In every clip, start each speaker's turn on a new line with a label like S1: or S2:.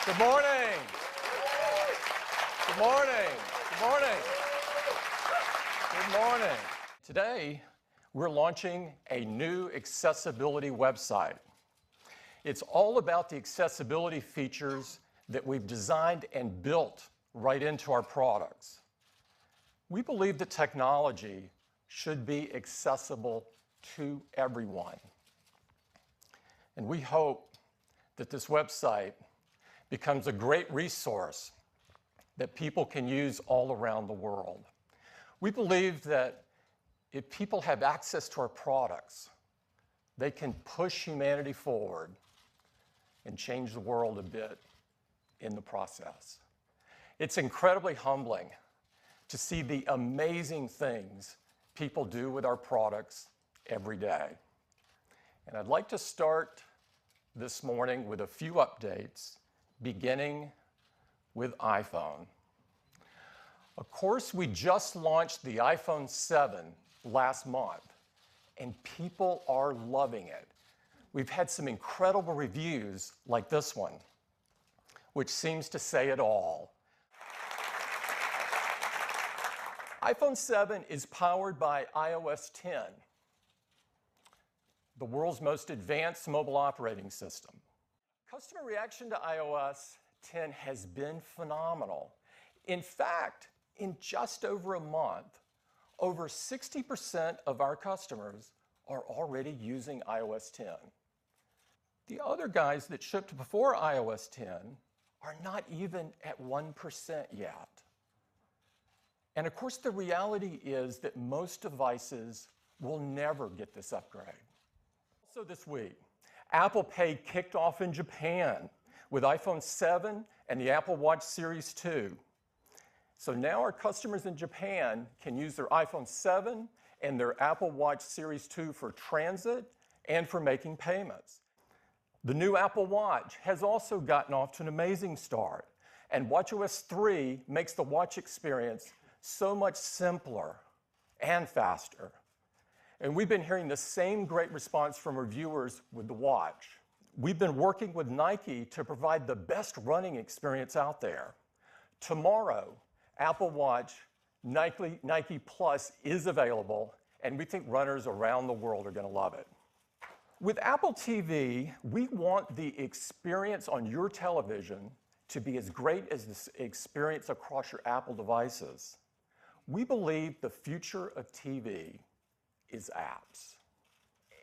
S1: Good morning. Good morning. Good morning. Good morning. Today, we're launching a new accessibility website. It's all about the accessibility features that we've designed and built right into our products. We believe that technology should be accessible to everyone. And we hope that this website becomes a great resource that people can use all around the world. We believe that if people have access to our products, they can push humanity forward and change the world a bit in the process. It's incredibly humbling to see the amazing things people do with our products every day. And I'd like to start this morning with a few updates, beginning with iPhone. Of course, we just launched the iPhone 7 last month, and people are loving it. We've had some incredible reviews like this one, which seems to say it all. iPhone 7 is powered by iOS 10, the world's most advanced mobile operating system. Customer reaction to iOS 10 has been phenomenal. In fact, in just over a month, over 60% of our customers are already using iOS 10. The other guys that shipped before iOS 10 are not even at 1% yet. And of course, the reality is that most devices will never get this upgrade. Also this week, Apple Pay kicked off in Japan with iPhone 7 and the Apple Watch Series 2. So now our customers in Japan can use their iPhone 7 and their Apple Watch Series 2 for transit and for making payments. The new Apple Watch has also gotten off to an amazing start, and watchOS 3 makes the watch experience so much simpler and faster. And we've been hearing the same great response from reviewers with the watch. We've been working with Nike to provide the best running experience out there. Tomorrow, Apple Watch Nike Plus is available, and we think runners around the world are going to love it. With Apple TV, we want the experience on your television to be as great as the experience across your Apple devices. We believe the future of TV is apps.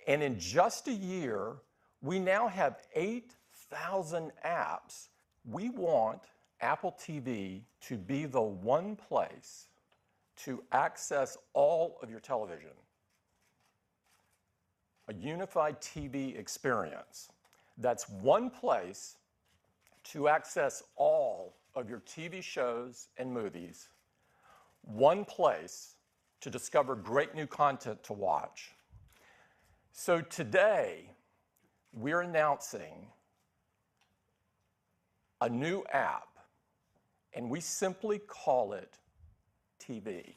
S1: And in just a year, we now have 8,000 apps. We want Apple TV to be the one place to access all of your television. A unified TV experience. That's one place to access all of your TV shows and movies. One place to discover great new content to watch. So today, we're announcing a new app, and we simply call it TV.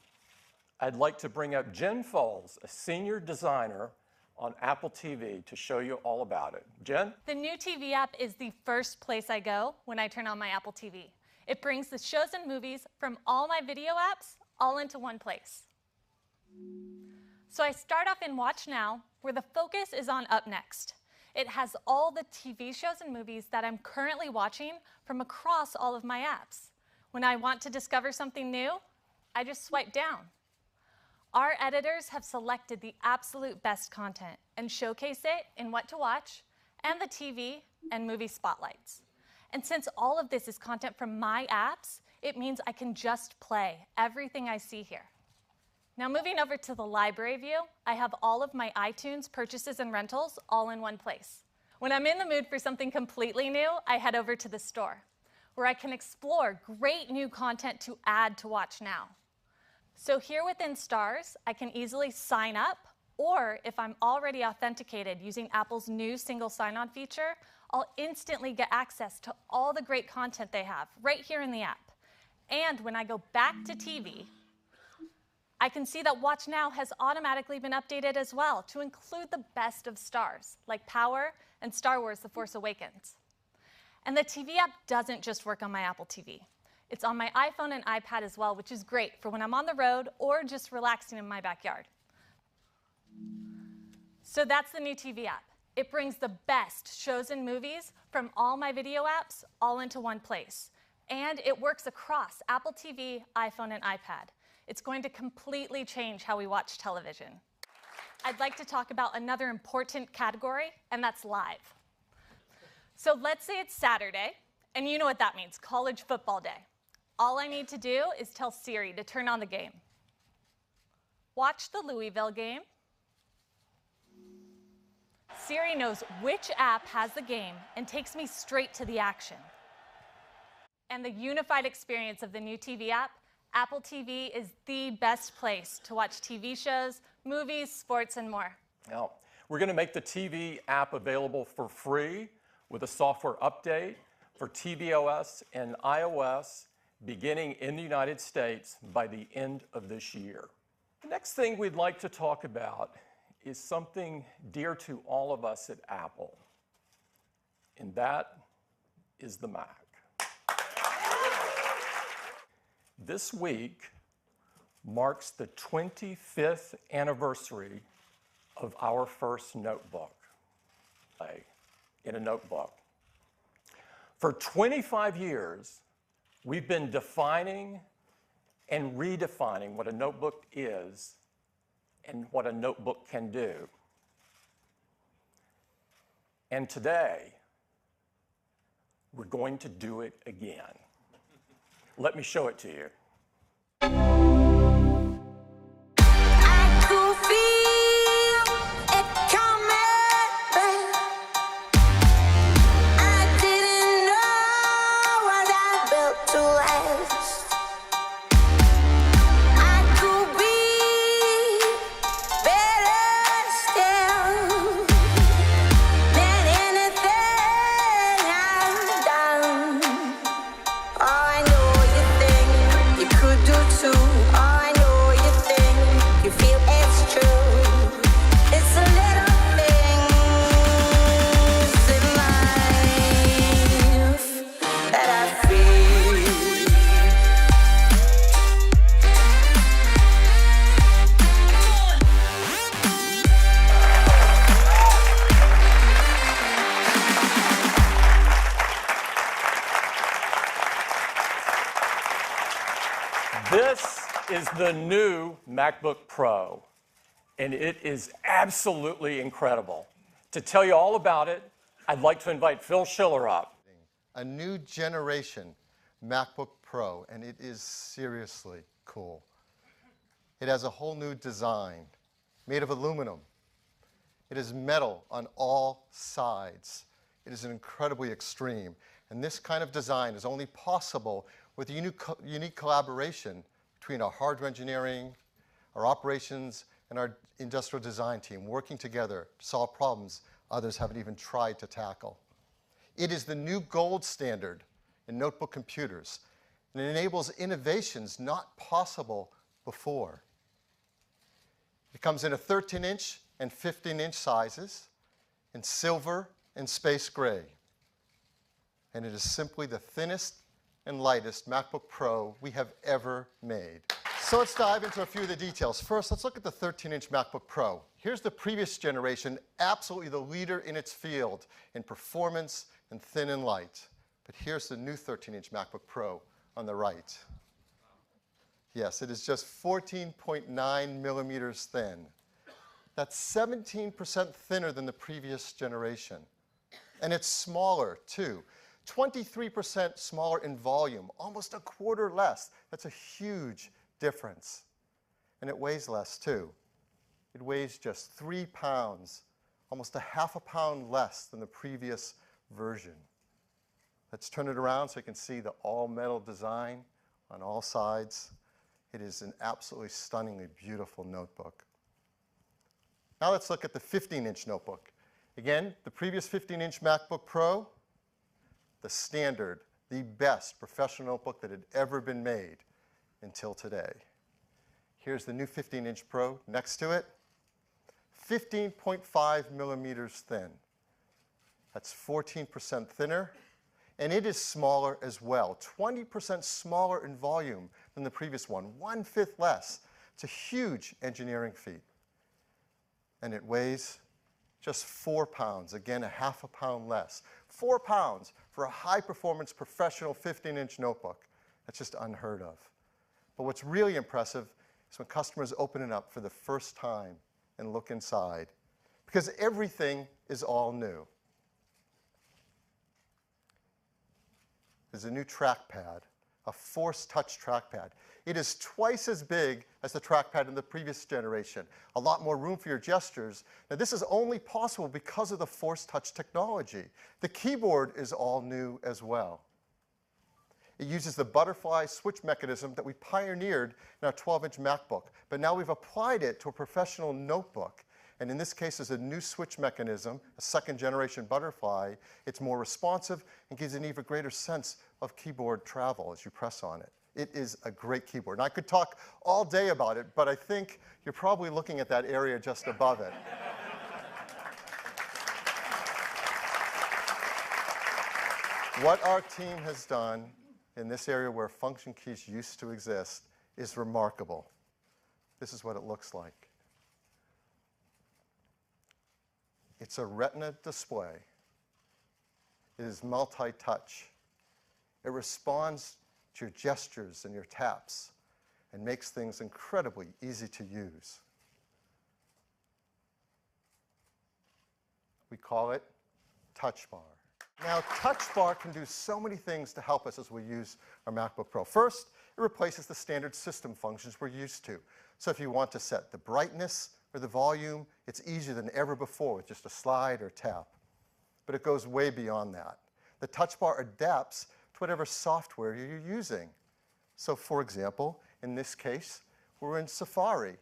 S1: I'd like to bring up Jen Foles, a senior designer on Apple TV, to show you all about it. Jen?
S2: The new TV app is the first place I go when I turn on my Apple TV. It brings the shows and movies from all my video apps all into one place. So I start off in Watch Now, where the focus is on Up Next. It has all the TV shows and movies that I'm currently watching from across all of my apps. When I want to discover something new, I just swipe down. Our editors have selected the absolute best content and showcase it in What to Watch and the TV and movie spotlights. And since all of this is content from my apps, it means I can just play everything I see here. Now moving over to the library view, I have all of my iTunes purchases and rentals all in one place. When I'm in the mood for something completely new, I head over to the store, where I can explore great new content to add to Watch Now. So here within Stars, I can easily sign up, or if I'm already authenticated using Apple's new single sign-on feature, I'll instantly get access to all the great content they have right here in the app. And when I go back to TV, I can see that Watch Now has automatically been updated as well to include the best of Stars, like Power and Star Wars: The Force Awakens. And the TV app doesn't just work on my Apple TV. It's on my iPhone and iPad as well, which is great for when I'm on the road or just relaxing in my backyard. So that's the new TV app. It brings the best shows and movies from all my video apps all into one place. And it works across Apple TV, iPhone, and iPad. It's going to completely change how we watch television. I'd like to talk about another important category, and that's live. So let's say it's Saturday, and you know what that means, college football day. All I need to do is tell Siri to turn on the game. Watch the Louisville game. Siri knows which app has the game and takes me straight to the action. And the unified experience of the new TV app, Apple TV is the best place to watch TV shows, movies, sports, and more.
S1: Now, we're going to make the TV app available for free with a software update for tvOS and iOS beginning in the United States by the end of this year. The next thing we'd like to talk about is something dear to all of us at Apple, and that is the Mac. This week marks the 25th anniversary of our first notebook, in a notebook. For 25 years, we've been defining and redefining what a notebook is and what a notebook can do. And today, we're going to do it again. Let me show it to you. This is the new MacBook Pro, and it is absolutely incredible. To tell you all about it, I'd like to invite Phil Schiller up.
S3: A new generation MacBook Pro, and it is seriously cool. It has a whole new design, made of aluminum. It is metal on all sides. It is incredibly extreme, and this kind of design is only possible with a unique collaboration between our hardware engineering, our operations, and our industrial design team working together to solve problems others haven't even tried to tackle. It is the new gold standard in notebook computers, and it enables innovations not possible before. It comes in a 13-inch and 15-inch sizes, in silver and space gray. And it is simply the thinnest and lightest MacBook Pro we have ever made. So let's dive into a few of the details. First, let's look at the 13-inch MacBook Pro. Here's the previous generation, absolutely the leader in its field in performance and thin and light. But here's the new 13-inch MacBook Pro on the right. Yes, it is just 14.9 millimeters thin. That's 17% thinner than the previous generation. And it's smaller, too. 23% smaller in volume, almost a quarter less. That's a huge difference. And it weighs less, too. It weighs just 3 pounds, almost a half a pound less than the previous version. Let's turn it around so you can see the all-metal design on all sides. It is an absolutely stunningly beautiful notebook. Now let's look at the 15-inch notebook. Again, the previous 15-inch MacBook Pro, the standard, the best professional notebook that had ever been made until today. Here's the new 15-inch Pro next to it. 15.5 millimeters thin. That's 14% thinner. And it is smaller as well, 20% smaller in volume than the previous one, 1/5 less. It's a huge engineering feat. And it weighs just 4 pounds, again, a 1/2 pound less. 4 pounds for a high-performance professional 15-inch notebook. That's just unheard of. But what's really impressive is when customers open it up for the first time and look inside, because everything is all new. There's a new trackpad, a Force Touch trackpad. It is twice as big as the trackpad in the previous generation. A lot more room for your gestures. Now, this is only possible because of the Force Touch technology. The keyboard is all new as well. It uses the butterfly switch mechanism that we pioneered in our 12-inch MacBook, but now we've applied it to a professional notebook. And in this case, there's a new switch mechanism, a second-generation butterfly. It's more responsive and gives an even greater sense of keyboard travel as you press on it. It is a great keyboard. And I could talk all day about it, but I think you're probably looking at that area just above it. What our team has done in this area where function keys used to exist is remarkable. This is what it looks like. It's a Retina display. It is multi-touch. It responds to your gestures and your taps and makes things incredibly easy to use. We call it Touch Bar. Now, Touch Bar can do so many things to help us as we use our MacBook Pro. First, it replaces the standard system functions we're used to. So if you want to set the brightness or the volume, it's easier than ever before with just a slide or tap. But it goes way beyond that. The Touch Bar adapts to whatever software you're using. So for example, in this case, we're in Safari.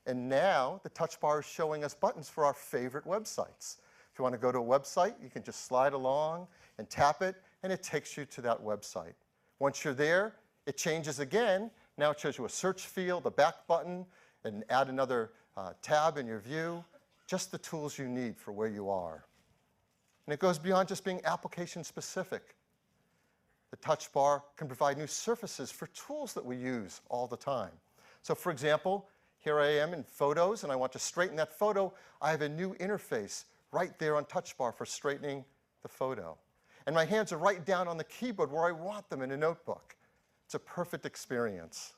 S3: And now the Touch Bar is showing us buttons for our favorite websites. If you want to go to a website, you can just slide along and tap it, and it takes you to that website. Once you're there, it changes again. Now it shows you a search field, a back button, and add another tab in your view, just the tools you need for where you are. And it goes beyond just being application specific. The Touch Bar can provide new surfaces for tools that we use all the time. So for example, here I am in Photos, and I want to straighten that photo. I have a new interface right there on Touch Bar for straightening the photo. And my hands are right down on the keyboard where I want them in a notebook. It's a perfect experience.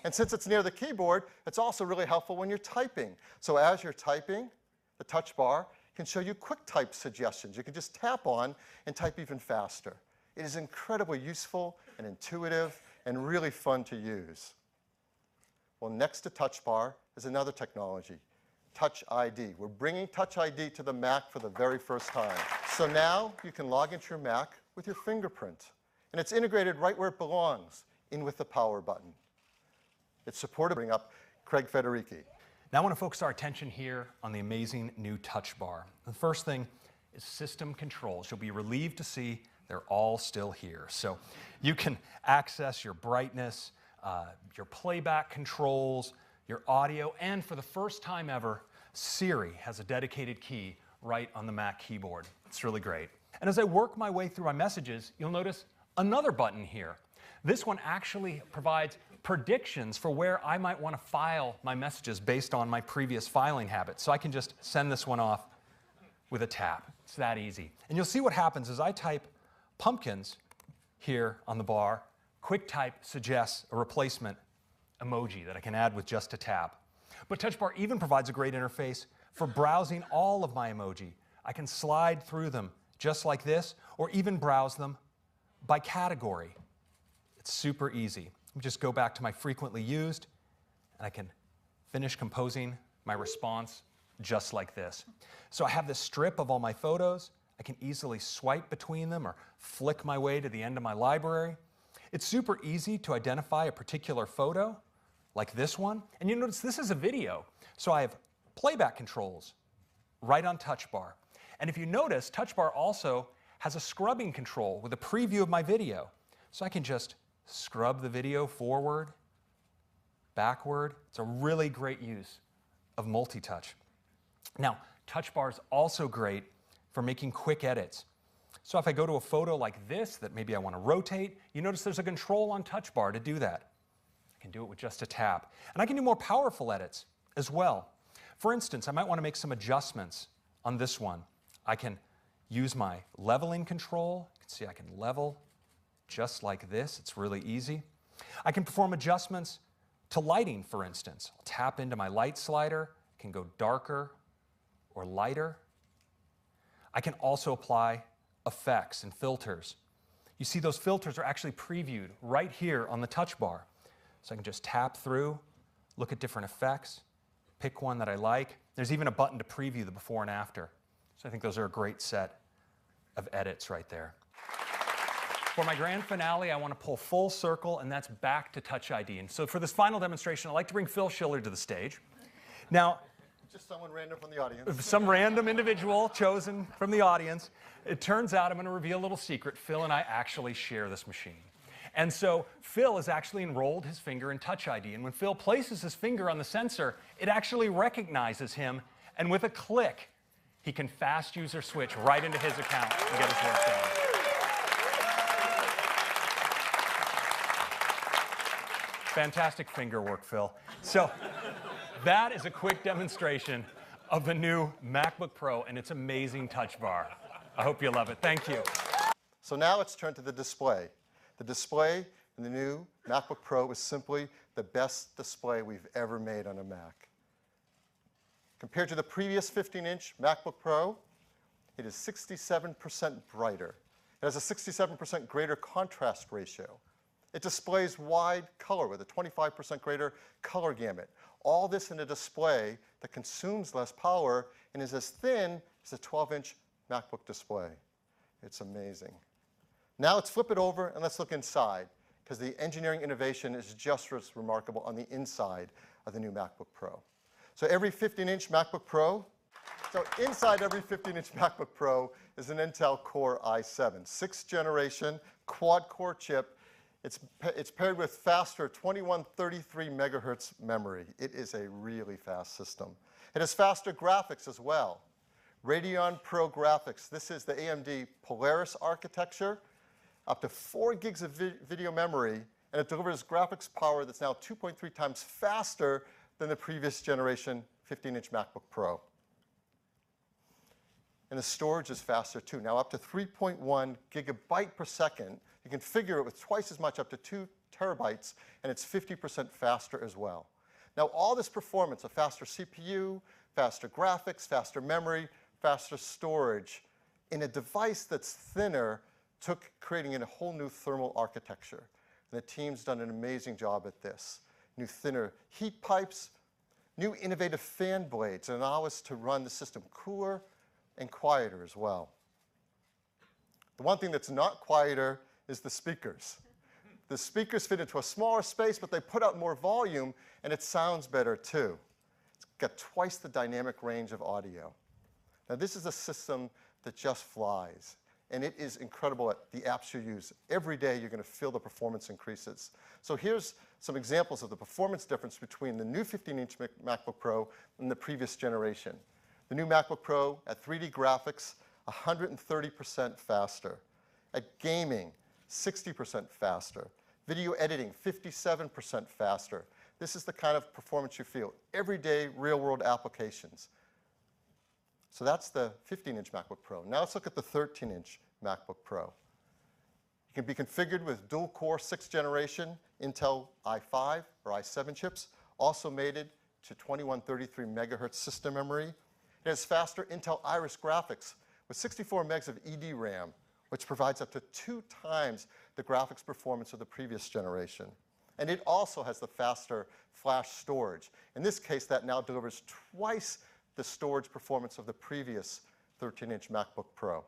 S3: And since it's near the keyboard, it's also really helpful when you're typing. So as you're typing, the Touch Bar can show you quick type suggestions. You can just tap on and type even faster. It is incredibly useful and intuitive and really fun to use. Well, next to Touch Bar is another technology, Touch ID. We're bringing Touch ID to the Mac for the very first time. So now you can log into your Mac with your fingerprint. And it's integrated right where it belongs, in with the power button. It's supported. Bring up Craig Federici.
S4: Now I want to focus our attention here on the amazing new Touch Bar. The first thing is system controls. You'll be relieved to see they're all still here. So you can access your brightness, your playback controls, your audio, and for the first time ever, Siri has a dedicated key right on the Mac keyboard. It's really great. And as I work my way through my messages, you'll notice another button here. This one actually provides predictions for where I might want to file my messages based on my previous filing habits. So I can just send this one off with a tap. It's that easy. And you'll see what happens as I type pumpkins here on the bar. QuickType suggests a replacement emoji that I can add with just a tap. But Touch Bar even provides a great interface for browsing all of my emoji. I can slide through them just like this, or even browse them by category. It's super easy. Just go back to my frequently used, and I can finish composing my response just like this. So I have this strip of all my photos. I can easily swipe between them or flick my way to the end of my library. It's super easy to identify a particular photo, like this one. And you notice this is a video. So I have playback controls right on Touch Bar. And if you notice, Touch Bar also has a scrubbing control with a preview of my video. So I can just scrub the video forward, backward. It's a really great use of multi-touch. Now, Touch Bar is also great for making quick edits. So if I go to a photo like this that maybe I want to rotate, you notice there's a control on touch bar to do that. I can do it with just a tap. And I can do more powerful edits as well. For instance, I might want to make some adjustments on this one. I can use my leveling control. You can see I can level just like this. It's really easy. I can perform adjustments to lighting, for instance. I'll tap into my light slider, can go darker or lighter. I can also apply effects and filters. You see those filters are actually previewed right here on the touch bar. So I can just tap through, look at different effects, pick one that I like. There's even a button to preview the before and after. So I think those are a great set of edits right there. For my grand finale, I want to pull full circle, and that's back to Touch ID. And so for this final demonstration, I'd like to bring Phil Schiller to the stage. Now,
S3: just someone random from the audience.
S4: Some random individual chosen from the audience. It turns out, I'm going to reveal a little secret. Phil and I actually share this machine. And so Phil has actually enrolled his finger in Touch ID. And when Phil places his finger on the sensor, it actually recognizes him. And with a click, he can fast user switch right into his account and get his work done. Fantastic finger work, Phil. So that is a quick demonstration of the new MacBook Pro and its amazing touch bar. I hope you love it. Thank you.
S3: So now let's turn to the display. The display in the new MacBook Pro is simply the best display we've ever made on a Mac. Compared to the previous 15-inch MacBook Pro, it is 67% brighter. It has a 67% greater contrast ratio. It displays wide color with a 25% greater color gamut. All this in a display that consumes less power and is as thin as a 12-inch MacBook display. It's amazing. Now let's flip it over and let's look inside, because the engineering innovation is just as remarkable on the inside of the new MacBook Pro. So every 15-inch MacBook Pro, inside every 15-inch MacBook Pro is an Intel Core i7, 6th generation quad-core chip. It's paired with faster 2133 megahertz memory. It is a really fast system. It has faster graphics as well. Radeon Pro graphics. This is the AMD Polaris architecture. Up to 4 gigs of video memory, and it delivers graphics power that's now 2.3 times faster than the previous generation 15-inch MacBook Pro. And the storage is faster too, now up to 3.1 gigabyte per second. You can figure it with twice as much, up to 2 terabytes, and it's 50% faster as well. Now all this performance, a faster CPU, faster graphics, faster memory, faster storage, in a device that's thinner, took creating a whole new thermal architecture. And the team's done an amazing job at this. New thinner heat pipes, new innovative fan blades that allow us to run the system cooler and quieter as well. The one thing that's not quieter is the speakers. The speakers fit into a smaller space, but they put out more volume, and it sounds better too. It's got twice the dynamic range of audio. Now this is a system that just flies, and it is incredible at the apps you use. Every day you're going to feel the performance increases. So here's some examples of the performance difference between the new 15-inch MacBook Pro and the previous generation. The new MacBook Pro at 3D graphics, 130% faster. At gaming, 60% faster. Video editing, 57% faster. This is the kind of performance you feel. Everyday real-world applications. So that's the 15-inch MacBook Pro. Now let's look at the 13-inch MacBook Pro. It can be configured with dual-core 6th generation Intel i5 or i7 chips, also mated to 2133 megahertz system memory. It has faster Intel Iris graphics with 64 megs of EDRAM, which provides up to 2 times the graphics performance of the previous generation. And it also has the faster flash storage. In this case, that now delivers twice the storage performance of the previous 13-inch MacBook Pro.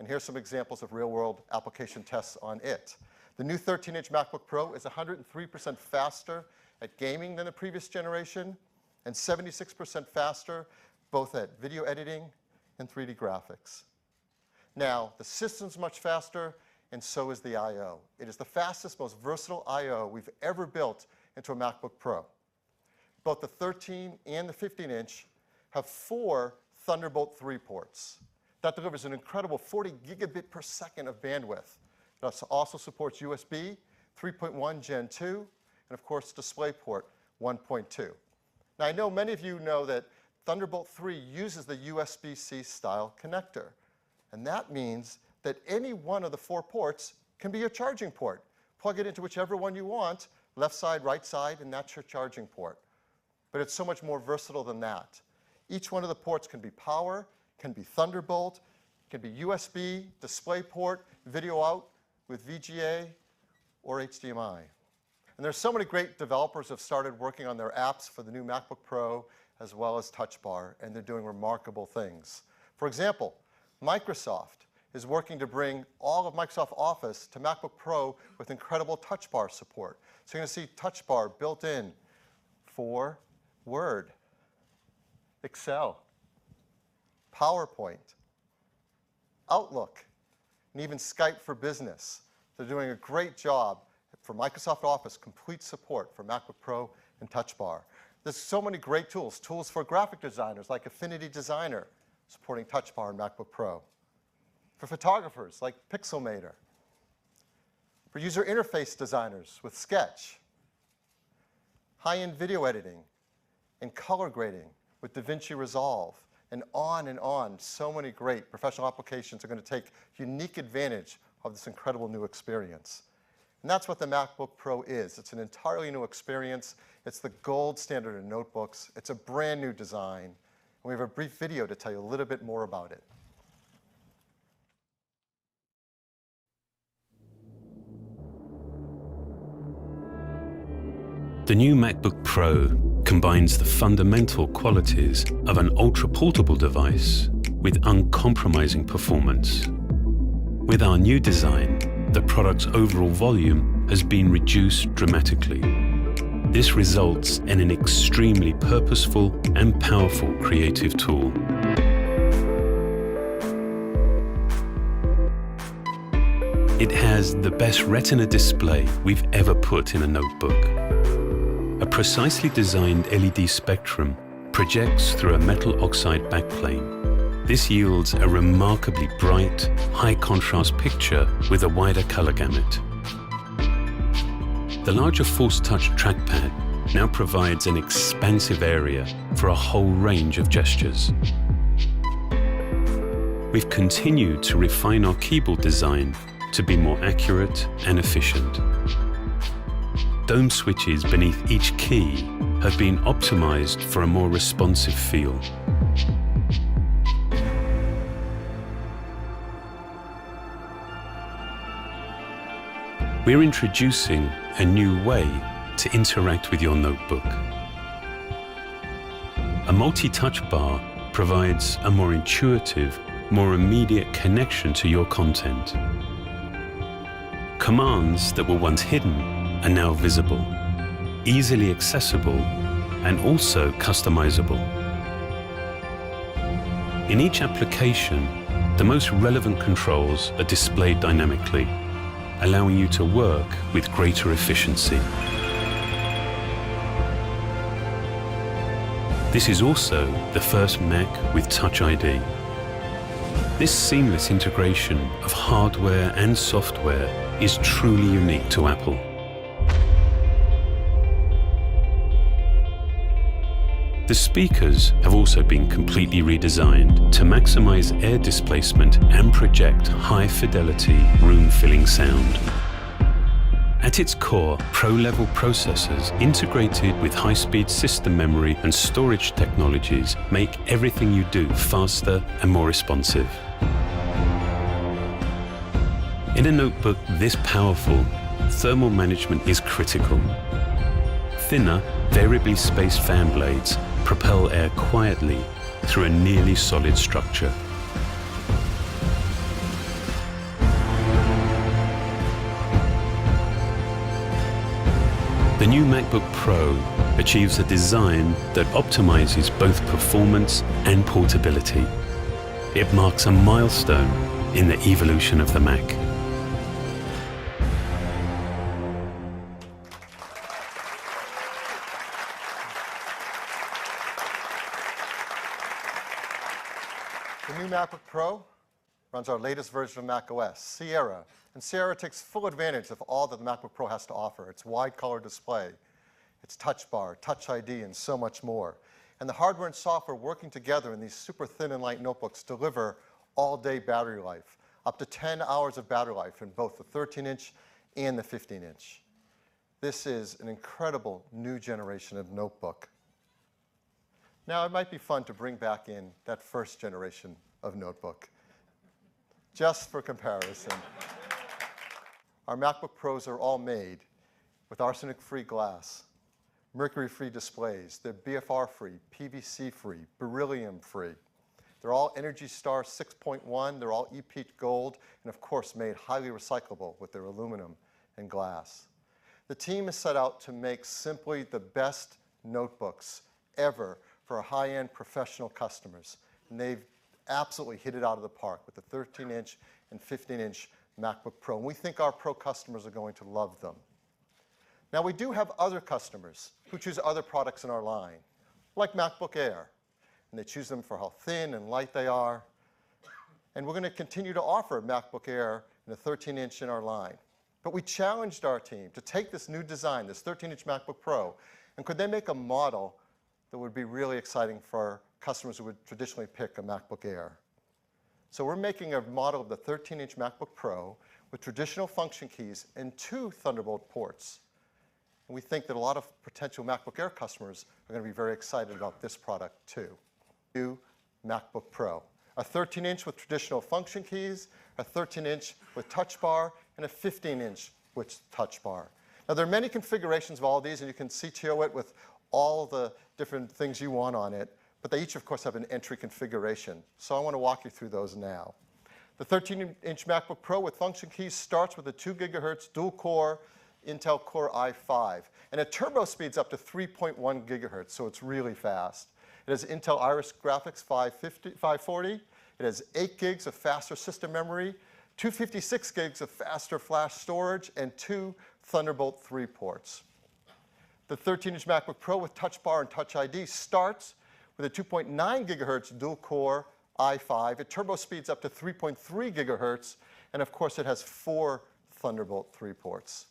S3: And here's some examples of real-world application tests on it. The new 13-inch MacBook Pro is 103% faster at gaming than the previous generation, and 76% faster both at video editing and 3D graphics. Now, the system's much faster, and so is the I/O. It is the fastest, most versatile I/O we've ever built into a MacBook Pro. Both the 13 and the 15-inch have 4 Thunderbolt 3 ports. That delivers an incredible 40 gigabit per second of bandwidth. It also supports USB 3.1 Gen 2, and of course DisplayPort 1.2. Now I know many of you know that Thunderbolt 3 uses the USB-C style connector, and that means that any one of the 4 ports can be a charging port. Plug it into whichever one you want, left side, right side, and that's your charging port. But it's so much more versatile than that. Each one of the ports can be power, can be Thunderbolt, can be USB, DisplayPort, video out with VGA, or HDMI. And there's so many great developers who have started working on their apps for the new MacBook Pro as well as Touch Bar, and they're doing remarkable things. For example, Microsoft is working to bring all of Microsoft Office to MacBook Pro with incredible Touch Bar support. So you're going to see Touch Bar built in for Word, Excel, PowerPoint, Outlook, and even Skype for Business. They're doing a great job for Microsoft Office, complete support for MacBook Pro and Touch Bar. There's so many great tools. Tools for graphic designers like Affinity Designer, supporting Touch Bar and MacBook Pro. For photographers like Pixelmator. For user interface designers with Sketch. High-end video editing and color grading with DaVinci Resolve. And on. So many great professional applications are going to take unique advantage of this incredible new experience. And that's what the MacBook Pro is. It's an entirely new experience. It's the gold standard in notebooks. It's a brand new design. And we have a brief video to tell you a little bit more about it.
S5: The new MacBook Pro combines the fundamental qualities of an ultra-portable device with uncompromising performance. With our new design, the product's overall volume has been reduced dramatically. This results in an extremely purposeful and powerful creative tool. It has the best Retina display we've ever put in a notebook. A precisely designed LED spectrum projects through a metal oxide backplane. This yields a remarkably bright, high-contrast picture with a wider color gamut. The larger Force Touch trackpad now provides an expansive area for a whole range of gestures. We've continued to refine our keyboard design to be more accurate and efficient. Dome switches beneath each key have been optimized for a more responsive feel. We're introducing a new way to interact with your notebook. A multi-touch bar provides a more intuitive, more immediate connection to your content. Commands that were once hidden are now visible, easily accessible, and also customizable. In each application, the most relevant controls are displayed dynamically, allowing you to work with greater efficiency. This is also the first Mac with Touch ID. This seamless integration of hardware and software is truly unique to Apple. The speakers have also been completely redesigned to maximize air displacement and project high-fidelity, room-filling sound. At its core, Pro-level processors integrated with high-speed system memory and storage technologies make everything you do faster and more responsive. In a notebook this powerful, thermal management is critical. Thinner, variably spaced fan blades propel air quietly through a nearly solid structure. The new MacBook Pro achieves a design that optimizes both performance and portability. It marks a milestone in the evolution of the Mac.
S3: The new MacBook Pro runs our latest version of macOS, Sierra. And Sierra takes full advantage of all that the MacBook Pro has to offer. Its wide color display, its touch bar, Touch ID, and so much more. And the hardware and software working together in these super thin and light notebooks deliver all-day battery life, up to 10 hours of battery life in both the 13-inch and the 15-inch. This is an incredible new generation of notebook. Now, it might be fun to bring back in that first generation of notebook, just for comparison. Our MacBook Pros are all made with arsenic-free glass, mercury-free displays. They're BFR-free, PVC-free, beryllium-free. They're all Energy Star 6.1. They're all e-peat gold, and of course made highly recyclable with their aluminum and glass. The team is set out to make simply the best notebooks ever for our high-end professional customers. And they've absolutely hit it out of the park with the 13-inch and 15-inch MacBook Pro. And we think our Pro customers are going to love them. Now, we do have other customers who choose other products in our line, like MacBook Air. And they choose them for how thin and light they are. And we're going to continue to offer MacBook Air in the 13-inch in our line. But we challenged our team to take this new design, this 13-inch MacBook Pro, and could they make a model that would be really exciting for customers who would traditionally pick a MacBook Air. So we're making a model of the 13-inch MacBook Pro with traditional function keys and 2 Thunderbolt ports. And we think that a lot of potential MacBook Air customers are going to be very excited about this product too. New MacBook Pro. A 13-inch with traditional function keys, a 13-inch with touch bar, and a 15-inch with touch bar. Now, there are many configurations of all of these, and you can CTO it with all the different things you want on it, but they each, of course, have an entry configuration. So I want to walk you through those now. The 13-inch MacBook Pro with function keys starts with a 2 gigahertz dual-core Intel Core i5, and it turbo speeds up to 3.1 gigahertz, so it's really fast. It has Intel Iris Graphics 540. It has 8 gigs of faster system memory, 256 gigs of faster flash storage, and 2 Thunderbolt 3 ports. The 13-inch MacBook Pro with Touch Bar and Touch ID starts with a 2.9 gigahertz dual-core i5. It turbo speeds up to 3.3 gigahertz, and of course it has 4 Thunderbolt 3 ports.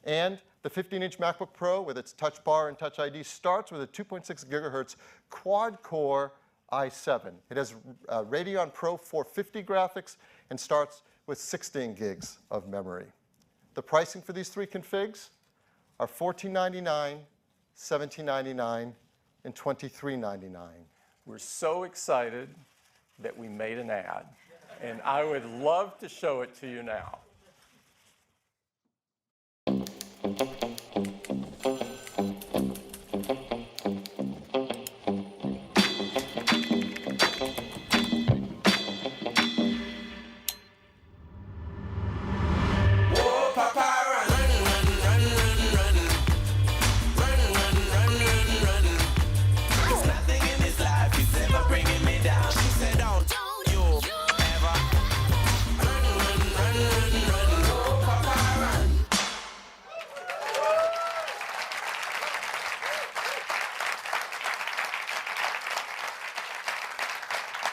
S3: And the 15-inch MacBook Pro with its Touch Bar and Touch ID starts with a 2.6 gigahertz quad-core i7. It has Radeon Pro 450 graphics and starts with 16 gigs of memory. The pricing for these 3 configs are $14.99, $17.99, and $23.99.
S1: We're so excited that we made an ad, and I would love to show it to you now.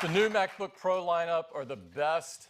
S1: The new MacBook Pro lineup are the best